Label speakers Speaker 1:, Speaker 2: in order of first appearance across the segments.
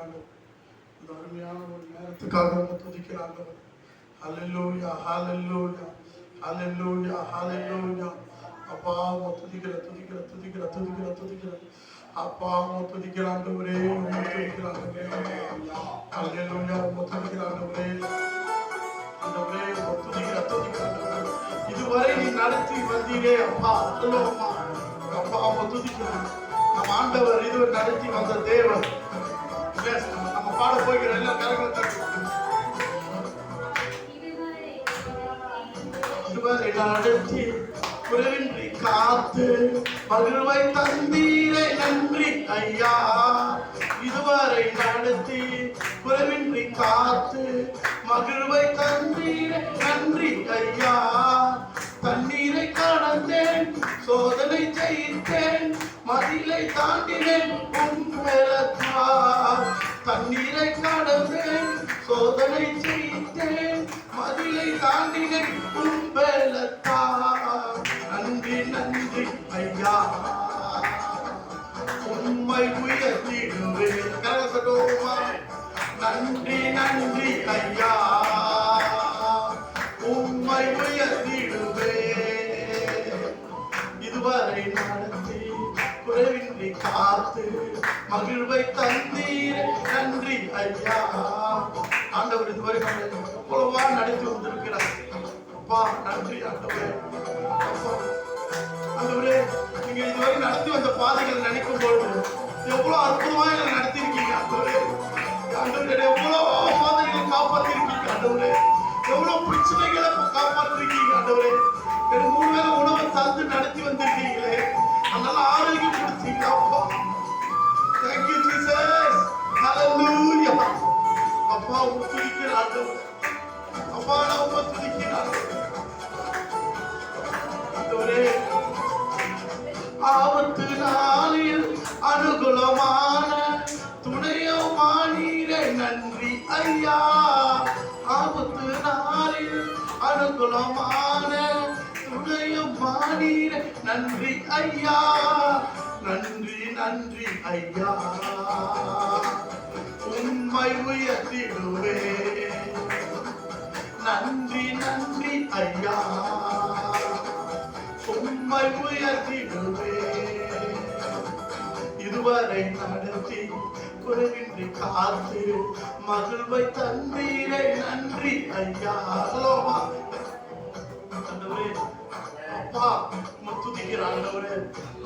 Speaker 1: துதிக்கிறாங்க. இந்த அருமையான ஒரு நேரத்துக்காக நம்ம துதிக்கிறாங்க. ஹல்லேலூயா, ஹல்லேலூயா, ஹல்லேலூயா, ஹல்லேலூயா. அப்பா துதிக்கிற துதிக்கிற துதிக்கிற துதிக்கிற துதிக்கிற அப்பா துதிக்கிற ஆண்டவரே, துதிக்கிற ஆண்டவரே. ஹல்லேலூயா, துதிக்கிற ஆண்டவரே, ஆண்டவரே துதிக்கிற துதிக்கிற ஆண்டவரே. இதுவரை நீ நடத்தி வந்தீரே அப்பா, சொல்லுவோம்மா அப்பா துதிக்கிறோம். நம்ம ஆண்டவர் இதுவரை நடத்தி வந்த தேவன். நம்ம பாட போய்கிற எல்லா கரங்களும் இதுவரை நடத்தி குறைவின்றி காத்து மகிழ்வை தந்தீரை நன்றி ஐயா. இதுவரை நடத்தி குறைவின்றி காத்து மகிழ்வை தந்தீரை நன்றி ஐயா. தண்ணீரை கடந்தேன், சோதனை ஜெயித்தேன், மதிலை தாண்டினேன் உம்மெலத்தால். தண்ணீரை கடந்தேன், சோதனை ஜெயித்தேன், மதிலை தாண்டினேன் உம்மெலத்தால். நன்றி நன்றி ஐயா, உம்மை உயர்த்திடுவேன். கரகசடோமா. நன்றி நன்றி ஐயா, உம்மை உயர்த்திடுவேன். இதுவரை நடத்தி குறைவின்றி காத்து மகிழ்வை தந்தீர் நன்றி ஐயா. ஆண்டவர் இதுவரை எவ்வளவா நடத்தி வந்திருக்கிறார். அப்பா நன்றி ஆண்டவரே. ஆண்டவரே, நீங்க இதுவரை நடத்தி வந்த பாதைகள் நினைக்கும் பொழுது எவ்வளவு அற்புதமா எங்களை நடத்திருக்கீங்க ஆண்டவரே. ஆண்டவரே, எவ்வளவு பாதைகளை காப்பாத்திருக்கீங்க ஆண்டவரே. எவ்வளவு பிரச்சனைகளை காப்பாற்றிருக்கீங்க ஆண்டவரே. எனக்கு 3 வேளை உணவை தந்து நடத்தி வந்திருக்கீங்களே, அதனால ஆரோக்கியம் கொடுத்தீங்க அப்பா. Thank you Jesus. Hallelujah. அப்பா துதிக்கிறேன் ஆண்டவரே. அப்பா நான் துதிக்கிறேன் ஆண்டவரே. ஆபத்து நாளில் அனுகூலமான துணையமானீரே நன்றி ஐயா. ஆபத்து நாளில் அனுகூலமான துணையமானீரே நன்றி ஐயா. நன்றி நன்றி ஐயா, உம்மை உயர்த்திடுவேன். நன்றி நன்றி ஐயா, உம்மை உயர்த்திடுவேன். இதுவரை நடத்தி குறைவின்றி காத்து மகிழ்வை தந்தீரை நன்றி ஐயா. அப்பா துதிக்கிறேன் ஆண்டவரே.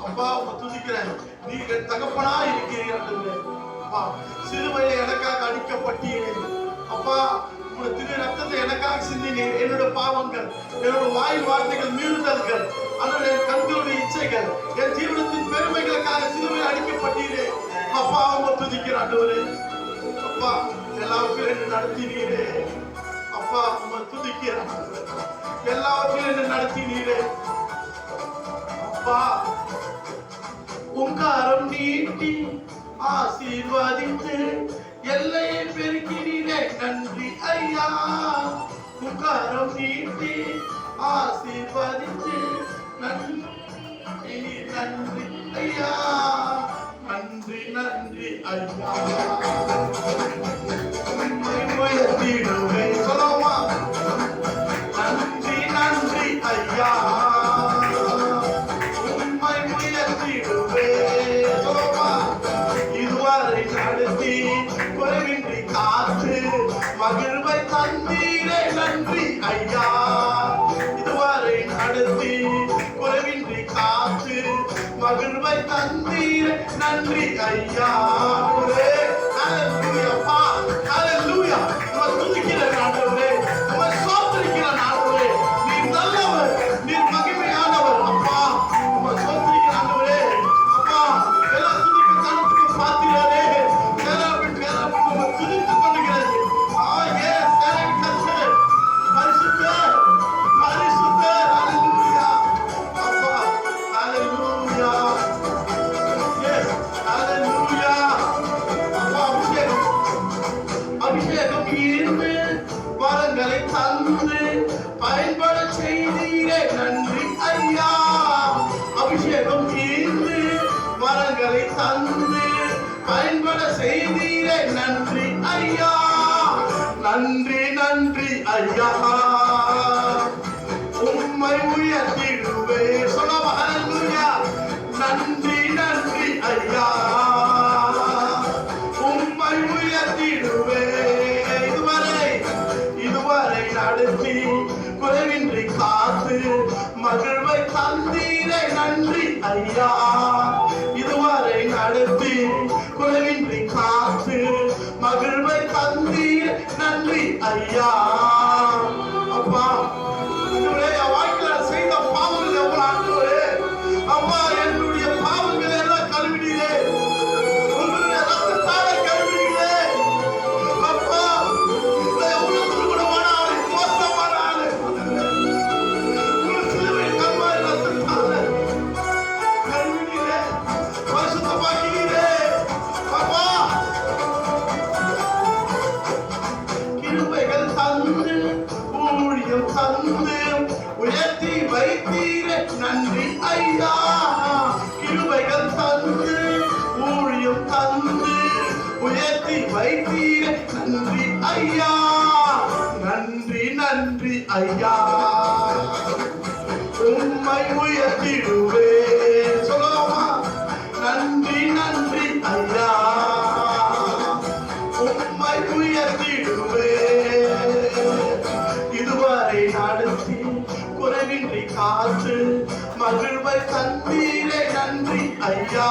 Speaker 1: அப்பா துதிக்கிறேன். நீங்க தகப்பனா இருக்கிறீர்கள். அப்பா சிலுவையில எனக்காக அடிக்கப்பட்டீரே அப்பா. உங்க திரு ரத்தத்தை எனக்காக சிந்தினீர். என்னோட பாவங்கள், என்னோட வாயில் வார்த்தைகள், மீறுதல்கள், அல்லது என் கண்களுடைய இச்சைகள், என் ஜீவனத்தின் பெருமைகளுக்காக சிலுவையில் அடிக்கப்பட்டீரே அப்பா. அவங்க துதிக்கிற ஆண்டவரே. அப்பா எல்லாவற்றையும் என்ன நடத்தினீரே அப்பா. அவங்க துதிக்கிற எல்லாவற்றையும் என்ன நடத்தினீரே அப்பா. உங்காரம் நீட்டி ஆசீர்வதித்து எல்லையை பெருக்கினீரே நன்றி ஐயா. உங்காரம் நீட்டி ஆசீர்வதித்து நன்றி நன்றி ஐயா. நன்றி நன்றி ஐயா, உயர்த்திடுவேன். சொல்லுமா. நன்றி நன்றி ஐயா, உம்மை உயர்த்திடுவேன். சொல்லுமா. இதுவரை நடத்தி குறைவின்றி காத்து மகிழ்வை தந்தீரே நன்றி ஐயா. இதுவரை நடத்தி குறைவின்றி காத்து மகிழ்வை தந்தீரே நன்றி ஐயா. ஹல்லேலூயா. ஹல்லேலூயா. துதிக்கிறேன் ஆண்டவரே, உம்மை ஸ்தோத்திரிக்கிறேன் ஆண்டவரே. நீர் நல்லவர், நீர் மகிமையானவர் அப்பா. உம்மை ஸ்தோத்திரிக்கிறேன் ஆண்டவரே. அப்பா எல்லா துதிக்கு தனத்துக்கு பாத்திரரே. உம்மை துதித்துக் கொண்டிருக்கிறது. எஸ் கர்த்தர் பரிசுத்தர், பரிசுத்தர். ஹல்லேலூயா அப்பா. ஹல்லேலூயா. எஸ் ஹல்லேலூயா அப்பா. அபிஷேகம் ஈர்ந்து வரங்களை தந்து பயன்பட செய்தீரே நன்றி ஐயா. அபிஷேகம் ஈர்ந்து வரங்களை தந்து பயன்பட செய்தீரே நன்றி ஐயா, நன்றி நன்றி ஐயா. உம்மை உயர்த்திடுவே சொல்லுவா ஹல்லேலூயா. நன்றி நன்றி ஐயா, உம்மை உயர்த்திடுவே. இதுவரை நடத்தி குறைவின்றி காத்து மகிழ்வை தந்தீரை நன்றி ஐயா. இதுவரை நடத்தி குறைவின்றி காத்து மகிழ்வை தந்தீர் நன்றி ஐயா. அப்பா வாழ்க்கையில செய்த பாவங்கள் எவ்வளவு ஆண்டவரே. அப்பா என்னுடைய பாவங்களை எல்லாம் கழுவினீரே, உங்களுடைய ரத்தத்தால கழுவினீரே. அப்பா எவ்வளவு துர்குணமான ஆளு, மோசமான ஆளு, சிலுவை கல்வாரி ரத்தத்தால கழுவினீரே, பரிசுத்தமாக்கினீரே. அப்பா கிருபைகள் தந்து ஊழியம் தந்து உயர்த்தி வைத்தீரே நன்றி ஐயா. கிருபைகள் தந்து ஊழியம் தந்து உயர்த்தி வைத்தீரே நன்றி ஐயா, நன்றி நன்றி ஐயா. உம்மை உயர்த்திடுவே சொல்லுமா. நன்றி நன்றி ஐயா, உம்மை உயர்த்திடுவே. இதுவரை நடத்தி குறைவின்றி காத்து மகிழ்வை தந்தீரே நன்றி ஐயா.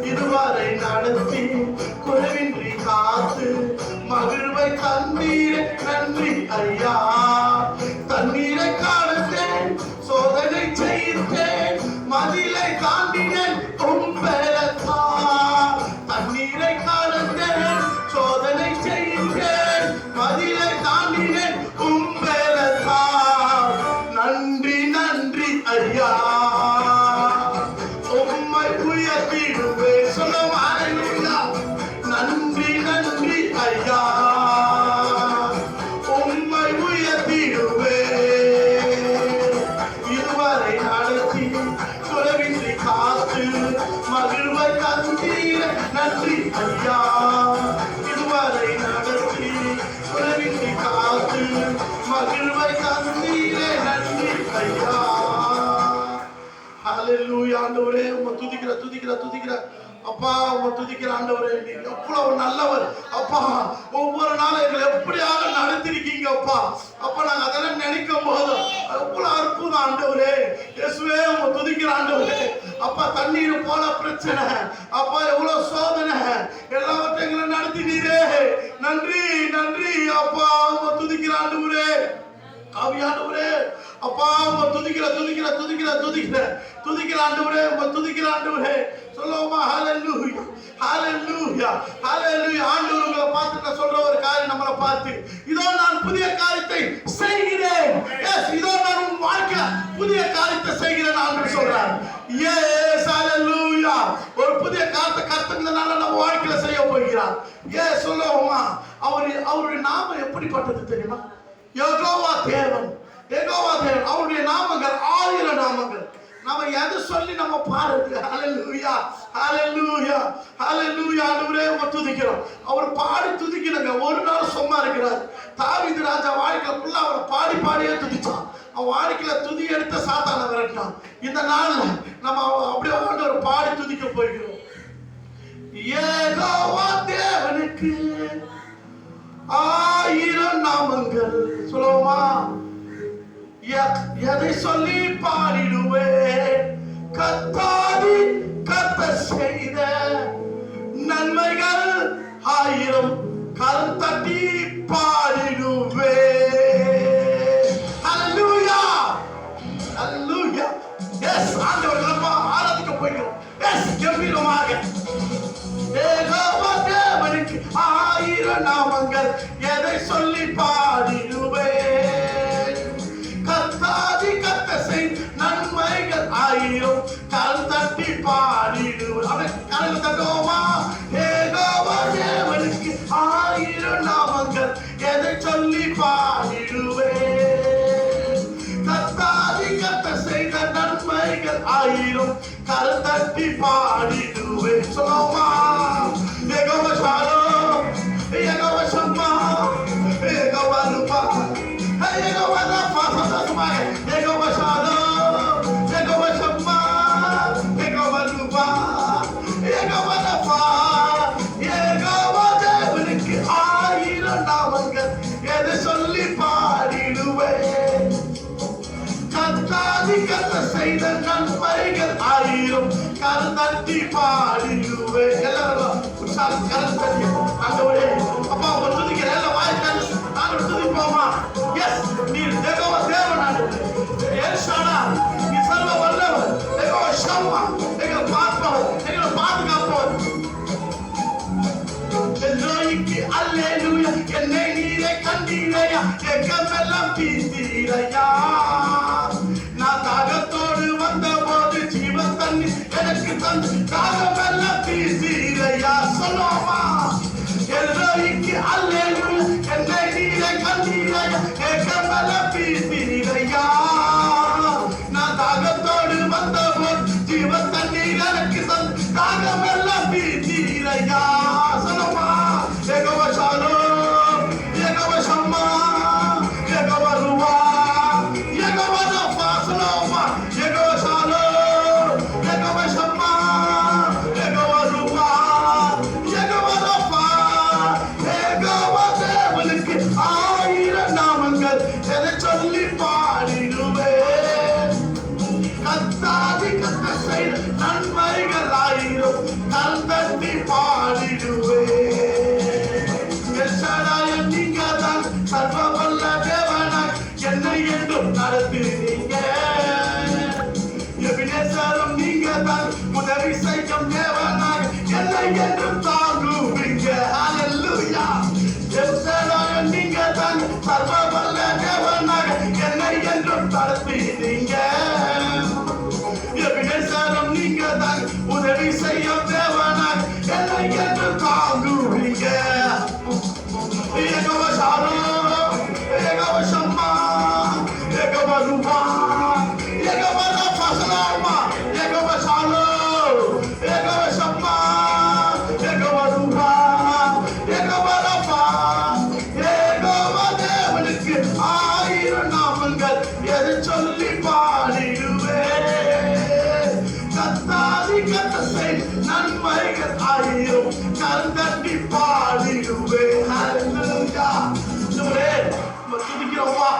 Speaker 1: இதுவரை நடத்தி குறைவின்றி காத்து மகிழ்வை தந்தீரே நன்றி ஐயா. தண்ணீரை காணத்தேன், சோதனை செய்தேன், மதிலை தாண்டினேன் உம்பெலத்தான். தண்ணீரை காணத்தேன், சோதனை செய்தேன், மதிலை தாண்டினேன் உம்பெலத்தான். நன்றி நன்றி ஐயா, உம்மை உயர்த்திடுவே சொல்லுவா ஹல்லேலூயா. நன்றி நன்றி ஐயா, உம்மை உயர்த்திடுவே. இதுவரை நடத்தி குறைவின்றி காத்து மகிழ்வை தந்தீரே நன்றி ஐயா. இதுவரை நடத்தி குறைவின்றி காத்து மகிழ்வை தந்தீரே நன்றி ஐயா. ஹல்லேலூயா. ஆண்டவரே உம்மை துதிக்கிற அப்பா, உம்மை துதிக்கிற ஆண்டவரே. நீங்க எவ்வளவு நல்லவர் அப்பா. ஒவ்வொரு நாளும் எங்களை எப்படியாக நடத்திருக்கீங்க அப்பா. அப்பா நாங்க அதெல்லாம் நினைக்கும் போது எவ்வளவு அற்புதம் ஆண்டவரே. இயேசுவே உம்மை துதிக்கிற ஆண்டவரே. அப்பா தண்ணீர் போல பிரச்சனை அப்பா, எவ்வளவு சோதனை எல்லாவற்றையும் எங்களை நடத்தினீரே நன்றி நன்றி அப்பா. உம்மை துதிக்கிற ஆண்டவரே. ஆவியானவரே அப்பா உம்மை துதிக்கிற ஆண்டவரே. உம்மை துதிக்கிற ஆண்டவரே சொல்லுவோமா ஹல்லேலூயா ஹல்லேலூயா ஹல்லேலூயா. ஆண்டவர் உங்களை பார்த்து சொல்ற ஒரு காரியம் நம்மளை பார்த்து, இதோ நான் புதிய காரியத்தை செய்கிறேன். எஸ், இதோ நான் உன் வாழ்க்கை புதிய காரியத்தை செய்கிறேன் ஆண்டவர் சொல்றார். எஸ் ஹல்லேலூயா. ஒரு புதிய காரியத்தை கர்த்தர்னால நம்ம வாழ்க்கையில செய்ய போகிறார். எஸ் சொல்லுவோமா. அவருடைய நாமம் எப்படிப்பட்டது தெரியுமா? யெகோவா தேவன். அவருடைய நாமங்கள் 1000 நாமங்கள். நம்ம எது சொல்லி நம்ம பாருங்க. ஹல்லேலூயா ஹல்லேலூயா ஹல்லேலூயா. ஆண்டவரே உம்மை துதிக்கிறோம். அவர் பாடி துதிக்கணுங்க. ஒரு நாள் சும்மா இருக்கிறார். தாவீது ராஜா வாழ்க்கையில ஃபுல்லா அவர் பாடியே துதிச்சான். அவன் வாழ்க்கையில துதி எடுத்த சாத்தான விரட்டான். இந்த நாள்ல நம்ம அப்படியே ஆண்டவர் பாடி துதிக்க போகிறோம். யெகோவா தேவனுக்கு 1000 நாமங்கள் சொல்லுவோமா. எதை சொல்லி பாடிடுவே. கர்த்தாதி கர்த்தர் செய்த நன்மைகள் 1000 கரம் தட்டி பாடிடுவே. ஹல்லேலூயா ஹல்லேலூயா. எஸ் ஆண்டவரை நம்ம ஆராதிக்க போகிறோம். எஸ் கம்பீரமாக. யெகோவா தேவனுக்கு 1000 நாமங்கள் எதை சொல்லி பாடிடுவே. கர்த்தாதி கர்த்தர் செய்த நன்மைகள் 1000 கரம் தட்டி பாடிடுவே. அவன் கரங்களை தட்டுவோமா. யெகோவா தேவனுக்கு 1000 நாமங்கள் எதை சொல்லி பாடிடுவே. கர்த்தாதி கர்த்தர் செய்த நன்மைகள் 1000 கரம் தட்டி பாடிடுவே. சொல்லுவோமா. கருத்தட்டி பாடிடுவே. எல்லாரும் உற்சாகம் கருத்தட்டி ஆண்டவரே அப்பா உங்க துதிக்கிற எல்லாம் வாய்க்காது நாங்கள் துதிப்போமா? எஸ் நீர் தேவ தேவன் ஏசானா நீ சர்வ வல்லவர் தேவ ஷம்மா எங்களை பார்ப்பவர் எங்களை பாதுகாப்பவர். எல்லோய்க்கு அல்லேலூயா என்னை நீரே கண்டீரையா எங்கமெல்லாம் தீர்த்தீரையா. நான் தாகத்தோடு வந்த போது ஜீவ தண்ணி எனக்கு தந்து தாகமெல்லாம் தீர்த்தீரையா. சொல்லுவோமா? எல்லோய்க்கு அல்லேலூயா என்னை நீரே கண்டீரையா எங்கமெல்லாம் தீர்த்தீரையா. நான் தாகத்தோடு வந்த போது ஜீவ தண்ணீர் எனக்கு தந்து தாகமெல்லாம் தீர்த்தீரையா. சொல்லுமா? Yehova Shalom, Yehova Shammah, Yehova Ruah, Yehova Rapha, Shalom, Yehova Shalom, Yehova Shammah, Yehova Ruah, Yehova Rapha, Yehova தேவனுக்கு ஆயிரம் நாமங்கள் எதை சொல்லி பாடிடுவேன். கத்தாதி கத்த செய்த நன்மைகள் ஆயிரம் கல்தட்டி பாடிடுவேன். சர்வவல்ல தேவனாய் என்னை என்றும் நடத்துவீங்க. எபினேசரும் நீங்க தான் உதவி செய்யும் தேவனாய் என்னை என்றும் தாங்குவீங்க. ஹல்லேலூயா. எபினேசரும் நீங்க தான் சர்வவல்ல தேவனாய் என்னை என்றும் நடத்துவீங்க. எபினேசரும் நீங்க தான் உதவி செய்யும் தேவனாய் என்னை என்றும் தாங்குவீங்க. Yehova Shalom, Yehova Shammah, Yehova Ruah, Yehova Rapha, Yehova Shalom, Yehova Shammah, Yehova Ruah, Yehova Rapha, Yehova தேவனுக்கு ஆயிரம் நாமங்கள் எதை சொல்லி பாடிடுவேன். கத்தாதி கத்த செய் நன்மைகள் ஆயிரம் கருத்தட்டி பாடிடுவேன். ஹல்லேலூயா. ஆண்டவரே நம்ம துதிக்கிறோமா?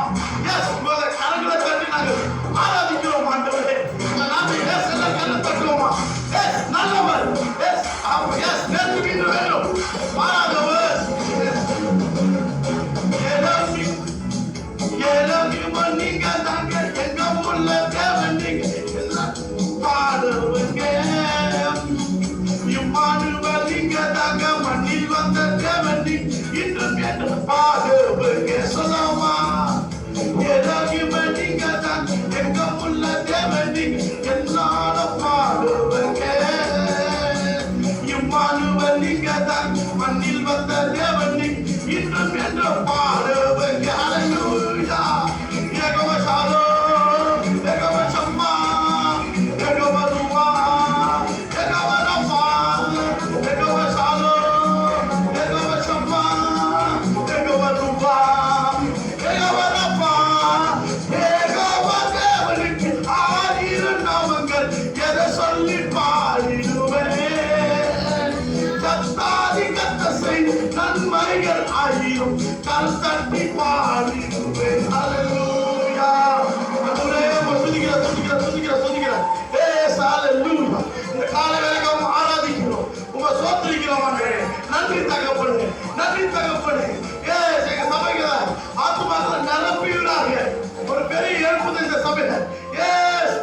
Speaker 1: எஸ் உங்களை கரங்களை தட்டி நாங்கள் ஆராதிக்கிறோம். ஆண்டவரே நாங்கள் எஸ் எல்லாம் கரங்களை தட்டுவோமா? எஸ் நல்லவர். எஸ் எஸ் நேர்த்துக்கிட்டு வேண்டும் மாறாதவர். ஏலோகியமன் நீங்க தாங்க எங்க உள்ள தேவன் நீங்க எல்லாம் பாடுவீங்க. இம்மானுவேல் நீங்க தாங்க மண்ணில் வந்த தேவன் நீங்க இன்றும் என்று பாடுவீங்க. சொல்லுமா? ஏலோகியமன் நீங்க தாங்க எங்க உள்ள தேவன் நீங்க எல்லாரும் பாடுவீங்க. இம்மானுவேல் நீங்க தாங்க மண்ணில் வந்த தேவன் நீங்க இன்றும் என்று பாடுவீங்க. ஹல்லேலூயா. Yehova Shalom, Yehova Shammah, Yehova Ruah, Yehova Rapha, Yehova Shalom, Yehova Shammah, Yehova Ruah, Yehova Rapha, Yehova தேவனுக்கு ஆயிரம் நாமங்கள் எதை சொல்லி பாடிடுவேன். கத்தாதி கத்த செய்த நன்மைகள் ஆயிரம் கல்தட்டி பாடிடுவேன். ஹல்லேலூயா. ஆண்டவரே துதிக்கிற துதிக்கிற துதிக்கிற துதிக்கிற ஏஸ் ஹல்லேலூயா. இந்த காலை வேளைக்கு ஆராதிக்கிறோம், உங்க சோத்திரிக்கிறோம். ஆண்டவரே நன்றி தகப்பனே, நன்றி தகப்பனே. ஏஸ் எங்க சபைகளை ஆத்துமாக்களை நிரப்பிவிடாங்க. ஒரு பெரிய எழுப்புது இந்த சபையில. ஏஸ்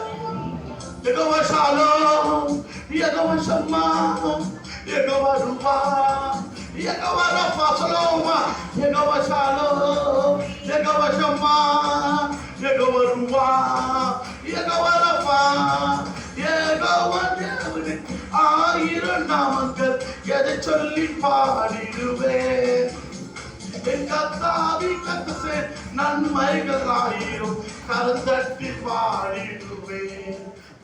Speaker 1: Yehova Shalom, Yehova Shammah, Yehova Ruah, Yehova Rapha, Yehova Shalom, Yehova Shammah, Yehova Ruah, Yehova Rapha, Yehova தேவனுக்கு ஆயிரம் நாமங்கள் எதை சொல்லி பாடிடுவேன். கத்தாதி கத்த நன்மைகள் ஆயிரம் கருத்தட்டி பாடிடுவேன்.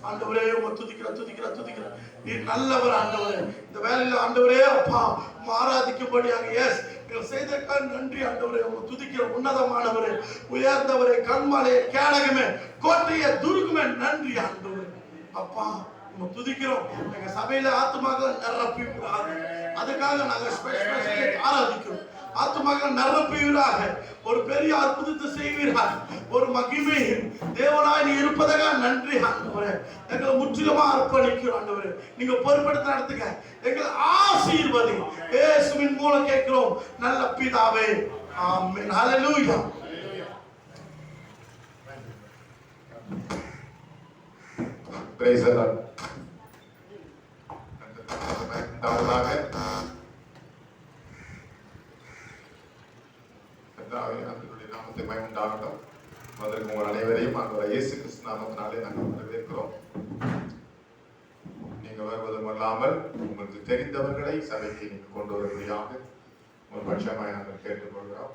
Speaker 1: ஆண்டவரே உங்க துதிக்கிற துதிக்கிற துதிக்கிற நீர் நல்லவர். ஆண்டவரே இந்த வேலையில ஆண்டவரே அப்பா ஆராதிக்கும்படியாக எஸ் நீங்கள் செய்தற்காக நன்றி. ஆண்டவரே உங்க துதிக்கிற உன்னதமானவரே, உயர்ந்தவரே, கண்மலையே, கேடகமே, கோட்டையே, துருக்குமே நன்றி. ஆண்டவரே அப்பா உங்க துதிக்கிறோம். எங்க சபையில ஆத்துமாக நிரப்பி கூடாது, அதுக்காக நாங்க ஆராதிக்கிறோம். ஆத்துமகள் நிரப்புவீராக. ஒரு பெரிய அற்புதத்தை செய்வீராக. ஒரு மகிமையும் தேவனாய் நீ இருப்பதாக நன்றி ஆண்டவரே. எங்களை முற்றிலுமா அர்ப்பணிக்கிறோம் ஆண்டவரே. நீங்க பொறுப்பெடுத்து நடத்துங்க. எங்களை ஆசீர்வதி. இயேசுவின் மூலம் கேட்கிறோம் நல்ல பிதாவே. ஆமென். ஹல்லேலூயா.
Speaker 2: Praise the Lord. நாமத்தை மகிமையுண்டாகட்டும். அதற்கு உங்கள் அனைவரையும் ஆண்டவர் இயேசு கிறிஸ்து நாமத்தினாலே நாங்கள் வரவேற்கிறோம். நீங்க வருவதும் அல்லாமல் உங்களுக்கு தெரிந்தவர்களை சபைக்கு நீங்க கொண்டு வரும்படியாக ஒரு பட்சமாய் நாங்கள் கேட்டுக்கொள்கிறோம்.